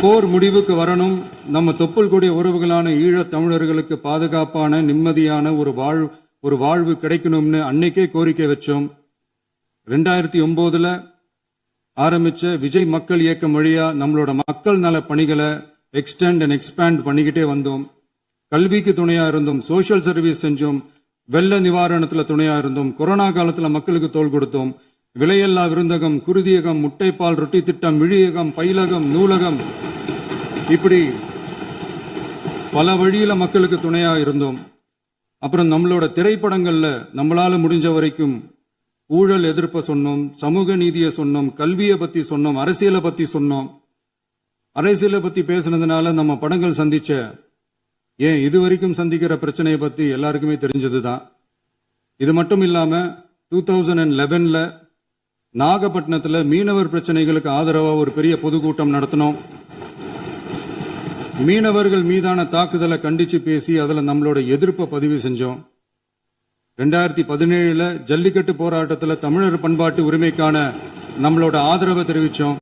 போர் முடிவுக்கு வரணும். நம்ம தொப்புள் கொடிய உறவுகளான ஈழத் தமிழர்களுக்கு பாதுகாப்பான நிம்மதியான ஒரு வாழ்வு கிடைக்கணும்னு அன்னைக்கே கோரிக்கை வச்சோம். 2009 ஆரம்பிச்ச விஜய் மக்கள் இயக்கம் வழியா நம்மளோட மக்கள் நல பணிகளை எக்ஸ்டெண்ட் அண்ட் எக்ஸ்பேண்ட் பண்ணிக்கிட்டே வந்தோம். கல்விக்கு துணையா இருந்தோம், சோசியல் சர்வீஸ் செஞ்சோம், வெள்ள நிவாரணத்துல துணையா இருந்தோம், கொரோனா காலத்துல மக்களுக்கு தோள் கொடுத்தோம். விலையில்லா விருந்தகம், குருதியகம், முட்டைப்பால் ரொட்டி திட்டம், விழியகம், பயிலகம், நூலகம், இப்படி பல வழியில மக்களுக்கு துணையா இருந்தோம். அப்புறம் நம்மளோட திரைப்படங்கள்ல நம்மளால முடிஞ்ச வரைக்கும் ஊழல் எதிர்ப்ப சொன்னோம், சமூக நீதியை சொன்னோம், கல்வியை பத்தி சொன்னோம், அரசியலை பத்தி சொன்னோம். அரசியலை பத்தி பேசுனதுனால நம்ம படங்கள் சந்திச்ச இதுவரைக்கும் சந்திக்கிற பிரச்சனையை பத்தி எல்லாருக்குமே தெரிஞ்சதுதான். இது மட்டும் இல்லாம 2011 நாகப்பட்டினத்துல மீனவர் பிரச்சனைகளுக்கு ஆதரவா ஒரு பெரிய பொதுக்கூட்டம் நடத்தினோம். மீனவர்கள் மீதான தாக்குதலை கண்டிச்சு பேசி அதுல நம்மளோட எதிர்ப்பை பதிவு செஞ்சோம். 2017 ஜல்லிக்கட்டு போராட்டத்துல தமிழர் பண்பாட்டு உரிமைக்கான நம்மளோட ஆதரவை தெரிவிச்சோம்.